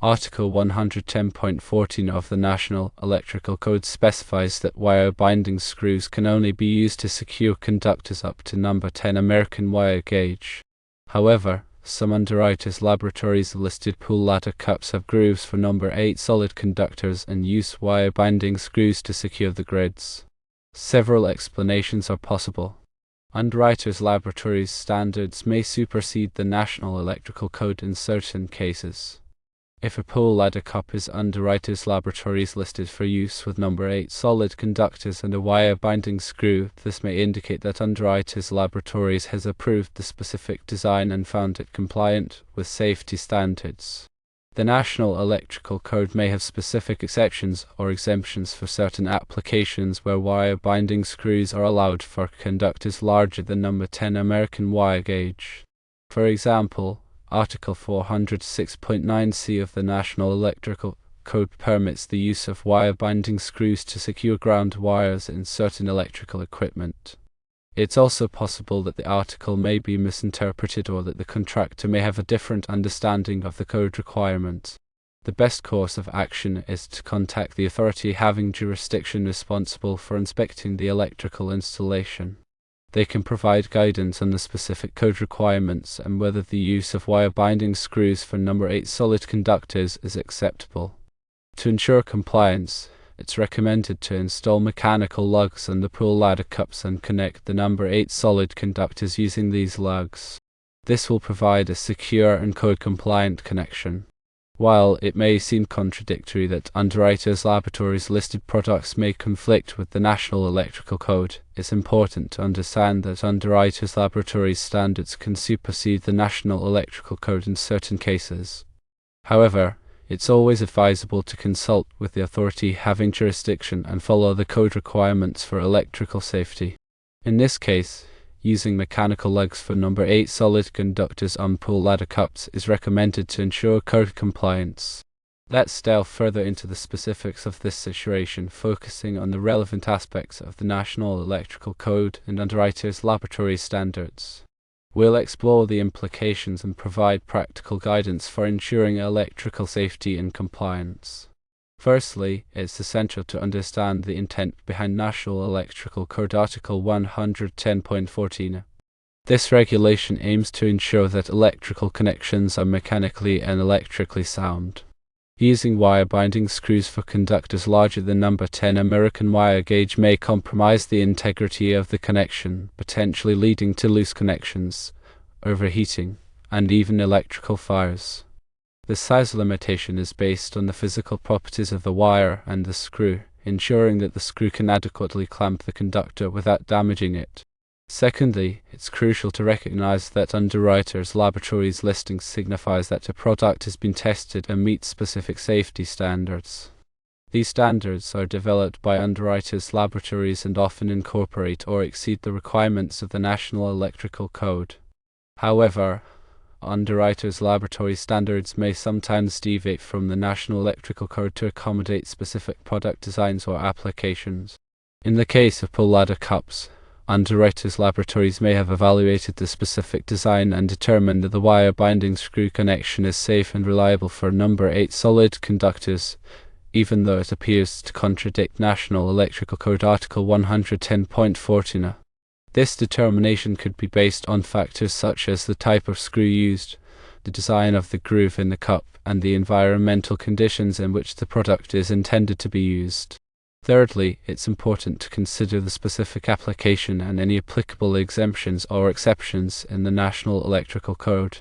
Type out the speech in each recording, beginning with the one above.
Article 110.14 of the National Electrical Code specifies that wire binding screws can only be used to secure conductors up to number 10 American wire gauge. However, some Underwriters Laboratories listed pull ladder cups have grooves for number 8 solid conductors and use wire binding screws to secure the grids. Several explanations are possible. Underwriters Laboratories standards may supersede the National Electrical Code in certain cases. If a pull ladder cup is Underwriters Laboratories listed for use with number 8 solid conductors and a wire binding screw, this may indicate that Underwriters Laboratories has approved the specific design and found it compliant with safety standards. The National Electrical Code may have specific exceptions or exemptions for certain applications where wire binding screws are allowed for conductors larger than number 10 American wire gauge. For example, Article 406.9c of the National Electrical Code permits the use of wire binding screws to secure ground wires in certain electrical equipment. It's also possible that the article may be misinterpreted or that the contractor may have a different understanding of the code requirement. The best course of action is to contact the authority having jurisdiction responsible for inspecting the electrical installation. They can provide guidance on the specific code requirements and whether the use of wire binding screws for number 8 solid conductors is acceptable. To ensure compliance, it's recommended to install mechanical lugs on the pull ladder cups and connect the number 8 solid conductors using these lugs. This will provide a secure and code-compliant connection. While it may seem contradictory that Underwriters Laboratories listed products may conflict with the National Electrical Code, it's important to understand that Underwriters Laboratories standards can supersede the National Electrical Code in certain cases. However, it's always advisable to consult with the authority having jurisdiction and follow the code requirements for electrical safety. In this case, using mechanical lugs for number 8 solid conductors on pull ladder cups is recommended to ensure code compliance. Let's delve further into the specifics of this situation, focusing on the relevant aspects of the National Electrical Code and Underwriters Laboratories standards. We'll explore the implications and provide practical guidance for ensuring electrical safety and compliance. Firstly, it's essential to understand the intent behind National Electrical Code Article 110.14. This regulation aims to ensure that electrical connections are mechanically and electrically sound. Using wire binding screws for conductors larger than number 10 American wire gauge may compromise the integrity of the connection, potentially leading to loose connections, overheating, and even electrical fires. The size limitation is based on the physical properties of the wire and the screw, ensuring that the screw can adequately clamp the conductor without damaging it. Secondly, it's crucial to recognize that Underwriters Laboratories listing signifies that a product has been tested and meets specific safety standards. These standards are developed by Underwriters Laboratories and often incorporate or exceed the requirements of the National Electrical Code. However, Underwriters Laboratories standards may sometimes deviate from the National Electrical Code to accommodate specific product designs or applications. In the case of pull ladder cups, Underwriters Laboratories may have evaluated the specific design and determined that the wire binding screw connection is safe and reliable for number 8 solid conductors, even though it appears to contradict National Electrical Code Article 110.14. This determination could be based on factors such as the type of screw used, the design of the groove in the cup, and the environmental conditions in which the product is intended to be used. Thirdly, it's important to consider the specific application and any applicable exemptions or exceptions in the National Electrical Code.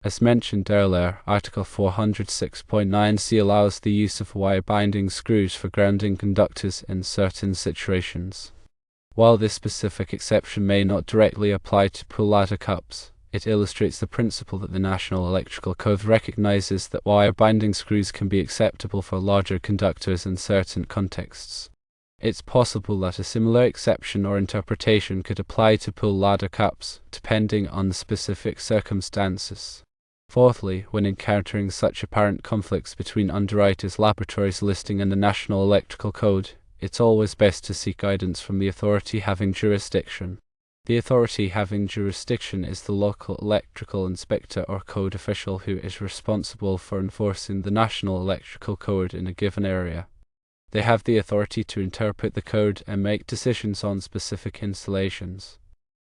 As mentioned earlier, Article 406.9c allows the use of wire binding screws for grounding conductors in certain situations. While this specific exception may not directly apply to pull ladder cups, it illustrates the principle that the National Electrical Code recognizes that wire binding screws can be acceptable for larger conductors in certain contexts. It's possible that a similar exception or interpretation could apply to pull ladder cups, depending on the specific circumstances. Fourthly, when encountering such apparent conflicts between Underwriters Laboratories listing and the National Electrical Code, it's always best to seek guidance from the authority having jurisdiction. The authority having jurisdiction is the local electrical inspector or code official who is responsible for enforcing the national electrical code in a given area. They have the authority to interpret the code and make decisions on specific installations.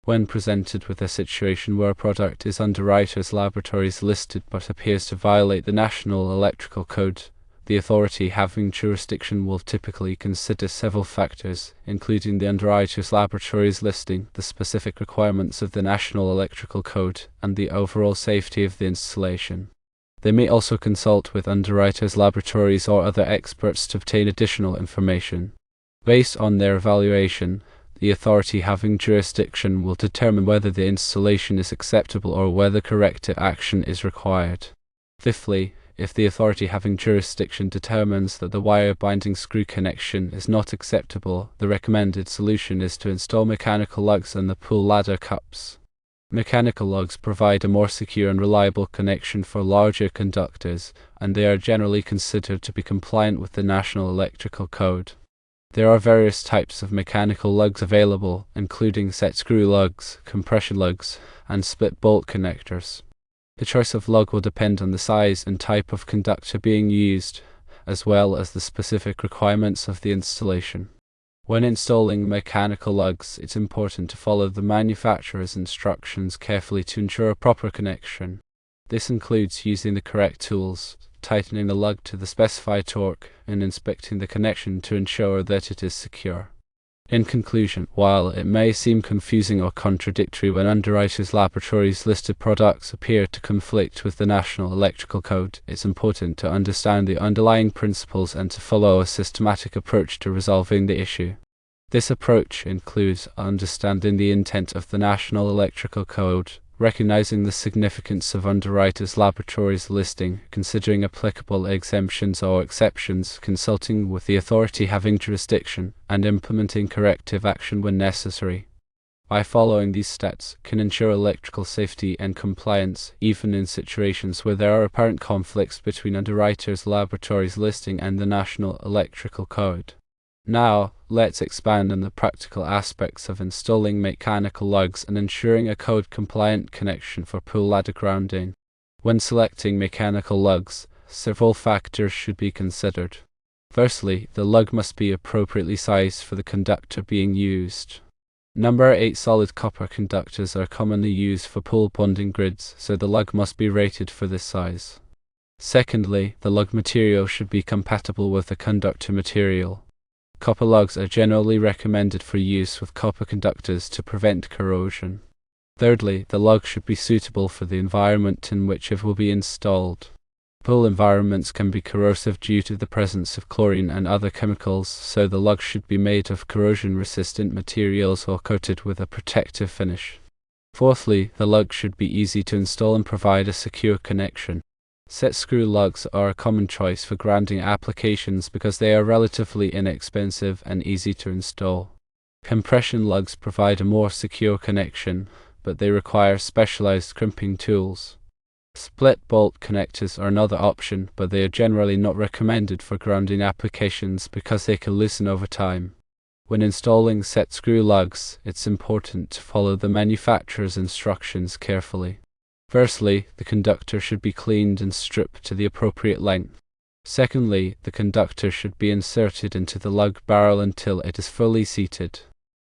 When presented with a situation where a product is Underwriters Laboratories listed but appears to violate the national electrical code, the authority having jurisdiction will typically consider several factors, including the Underwriters Laboratories listing, the specific requirements of the national electrical code, and the overall safety of the installation. They may also consult with Underwriters Laboratories or other experts to obtain additional information. Based on their evaluation, the authority having jurisdiction will determine whether the installation is acceptable or whether corrective action is required. Fifthly, if the authority having jurisdiction determines that the wire binding screw connection is not acceptable, the recommended solution is to install mechanical lugs and the pull ladder cups. Mechanical lugs provide a more secure and reliable connection for larger conductors, and they are generally considered to be compliant with the National Electrical Code. There are various types of mechanical lugs available, including set screw lugs, compression lugs, and split bolt connectors. The choice of lug will depend on the size and type of conductor being used, as well as the specific requirements of the installation. When installing mechanical lugs, it's important to follow the manufacturer's instructions carefully to ensure a proper connection. This includes using the correct tools, tightening the lug to the specified torque, and inspecting the connection to ensure that it is secure. In conclusion, while it may seem confusing or contradictory when Underwriters Laboratories listed products appear to conflict with the National Electrical Code, it's important to understand the underlying principles and to follow a systematic approach to resolving the issue. This approach includes understanding the intent of the National Electrical Code, recognizing the significance of Underwriters Laboratories listing, considering applicable exemptions or exceptions, consulting with the authority having jurisdiction, and implementing corrective action when necessary. By following these steps, can ensure electrical safety and compliance, even in situations where there are apparent conflicts between Underwriters Laboratories listing and the National Electrical Code. Now, let's expand on the practical aspects of installing mechanical lugs and ensuring a code-compliant connection for pull ladder grounding. When selecting mechanical lugs, several factors should be considered. Firstly, the lug must be appropriately sized for the conductor being used. Number 8 solid copper conductors are commonly used for pull bonding grids, so the lug must be rated for this size. Secondly, the lug material should be compatible with the conductor material. Copper lugs are generally recommended for use with copper conductors to prevent corrosion. Thirdly, the lug should be suitable for the environment in which it will be installed. Pull environments can be corrosive due to the presence of chlorine and other chemicals, so the lug should be made of corrosion-resistant materials or coated with a protective finish. Fourthly, the lug should be easy to install and provide a secure connection. Set screw lugs are a common choice for grounding applications because they are relatively inexpensive and easy to install. Compression lugs provide a more secure connection, but they require specialized crimping tools. Split bolt connectors are another option, but they are generally not recommended for grounding applications because they can loosen over time. When installing set screw lugs, it's important to follow the manufacturer's instructions carefully. Firstly, the conductor should be cleaned and stripped to the appropriate length. Secondly, the conductor should be inserted into the lug barrel until it is fully seated.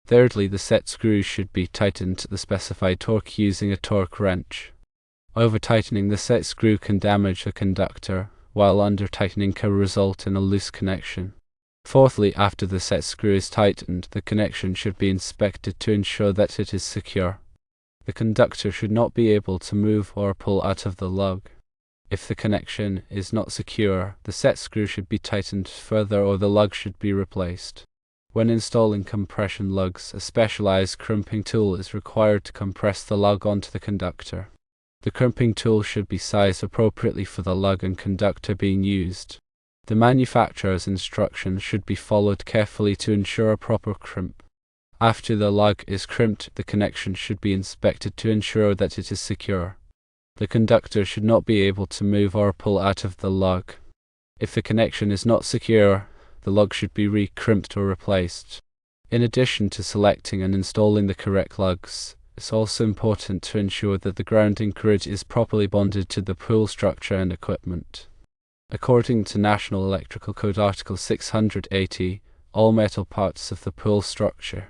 Thirdly, the set screws should be tightened to the specified torque using a torque wrench. Over-tightening the set screw can damage the conductor, while under-tightening can result in a loose connection. Fourthly, after the set screw is tightened, the connection should be inspected to ensure that it is secure. The conductor should not be able to move or pull out of the lug. If the connection is not secure, the set screw should be tightened further or the lug should be replaced. When installing compression lugs, a specialized crimping tool is required to compress the lug onto the conductor. The crimping tool should be sized appropriately for the lug and conductor being used. The manufacturer's instructions should be followed carefully to ensure a proper crimp. After the lug is crimped, the connection should be inspected to ensure that it is secure. The conductor should not be able to move or pull out of the lug. If the connection is not secure, the lug should be re-crimped or replaced. In addition to selecting and installing the correct lugs, it's also important to ensure that the grounding grid is properly bonded to the pool structure and equipment. According to National Electrical Code Article 680, all metal parts of the pool structure,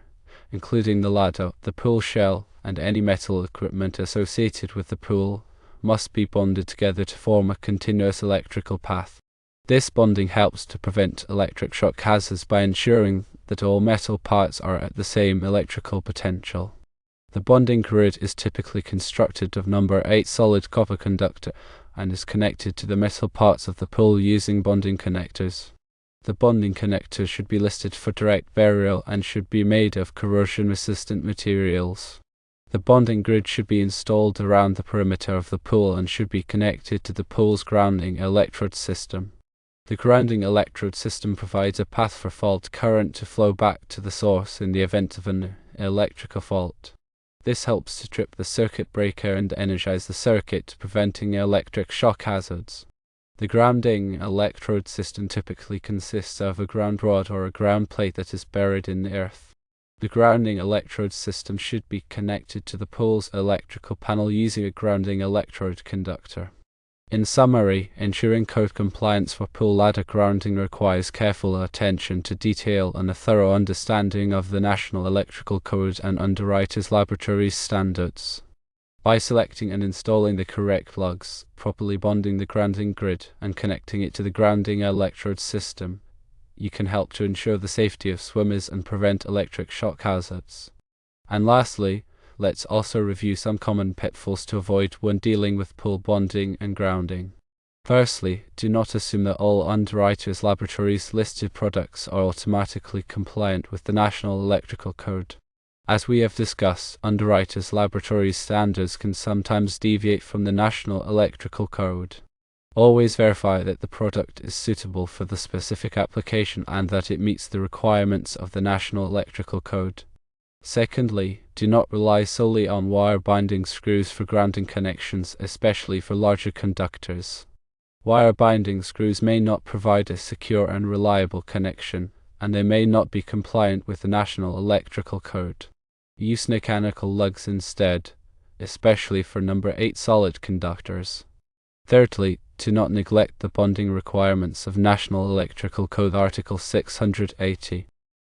including the ladder, the pool shell, and any metal equipment associated with the pool, must be bonded together to form a continuous electrical path. This bonding helps to prevent electric shock hazards by ensuring that all metal parts are at the same electrical potential. The bonding grid is typically constructed of number 8 solid copper conductor and is connected to the metal parts of the pool using bonding connectors. The bonding connectors should be listed for direct burial and should be made of corrosion-resistant materials. The bonding grid should be installed around the perimeter of the pool and should be connected to the pool's grounding electrode system. The grounding electrode system provides a path for fault current to flow back to the source in the event of an electrical fault. This helps to trip the circuit breaker and energize the circuit, preventing electric shock hazards. The grounding electrode system typically consists of a ground rod or a ground plate that is buried in the earth. The grounding electrode system should be connected to the pool's electrical panel using a grounding electrode conductor. In summary, ensuring code compliance for pool ladder grounding requires careful attention to detail and a thorough understanding of the National Electrical Code and Underwriters Laboratories standards. By selecting and installing the correct lugs, properly bonding the grounding grid, and connecting it to the grounding electrode system, you can help to ensure the safety of swimmers and prevent electric shock hazards. And lastly, let's also review some common pitfalls to avoid when dealing with pool bonding and grounding. Firstly, do not assume that all Underwriters Laboratories listed products are automatically compliant with the National Electrical Code. As we have discussed, Underwriters Laboratories standards can sometimes deviate from the National Electrical Code. Always verify that the product is suitable for the specific application and that it meets the requirements of the National Electrical Code. Secondly, do not rely solely on wire binding screws for grounding connections, especially for larger conductors. Wire binding screws may not provide a secure and reliable connection, and they may not be compliant with the National Electrical Code. Use mechanical lugs instead, especially for number 8 solid conductors. Thirdly, do not neglect the bonding requirements of National Electrical Code Article 680.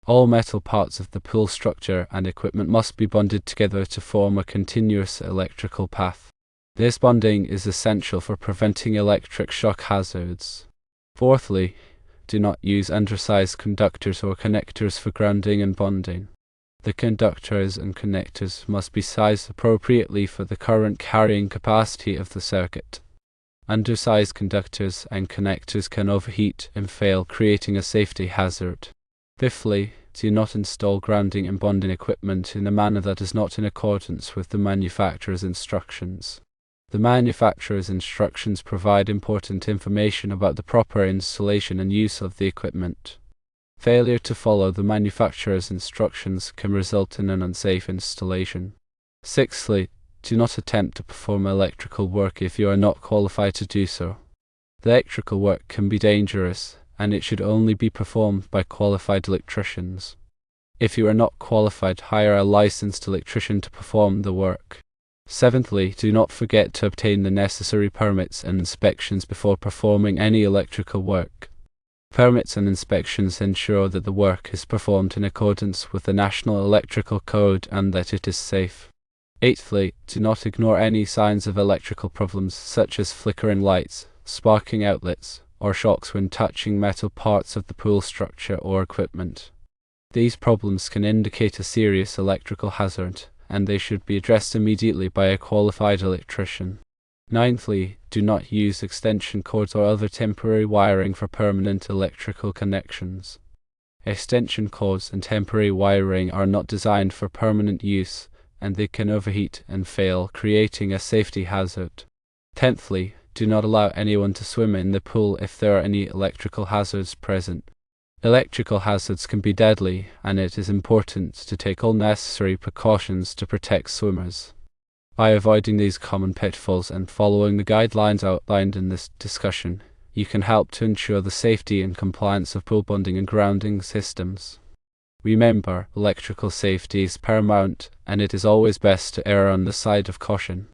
All metal parts of the pool structure and equipment must be bonded together to form a continuous electrical path. This bonding is essential for preventing electric shock hazards. Fourthly, do not use undersized conductors or connectors for grounding and bonding. The conductors and connectors must be sized appropriately for the current carrying capacity of the circuit. Undersized conductors and connectors can overheat and fail, creating a safety hazard. Fifthly, do not install grounding and bonding equipment in a manner that is not in accordance with the manufacturer's instructions. The manufacturer's instructions provide important information about the proper installation and use of the equipment. Failure to follow the manufacturer's instructions can result in an unsafe installation. Sixthly, do not attempt to perform electrical work if you are not qualified to do so. The electrical work can be dangerous, and it should only be performed by qualified electricians. If you are not qualified, hire a licensed electrician to perform the work. Seventhly, do not forget to obtain the necessary permits and inspections before performing any electrical work. Permits and inspections ensure that the work is performed in accordance with the National Electrical Code and that it is safe. Eighthly, do not ignore any signs of electrical problems such as flickering lights, sparking outlets, or shocks when touching metal parts of the pool structure or equipment. These problems can indicate a serious electrical hazard, and they should be addressed immediately by a qualified electrician. Ninthly, do not use extension cords or other temporary wiring for permanent electrical connections. Extension cords and temporary wiring are not designed for permanent use, and they can overheat and fail, creating a safety hazard. Tenthly, do not allow anyone to swim in the pool if there are any electrical hazards present. Electrical hazards can be deadly, and it is important to take all necessary precautions to protect swimmers. By avoiding these common pitfalls and following the guidelines outlined in this discussion, you can help to ensure the safety and compliance of pool bonding and grounding systems. Remember, electrical safety is paramount, and it is always best to err on the side of caution.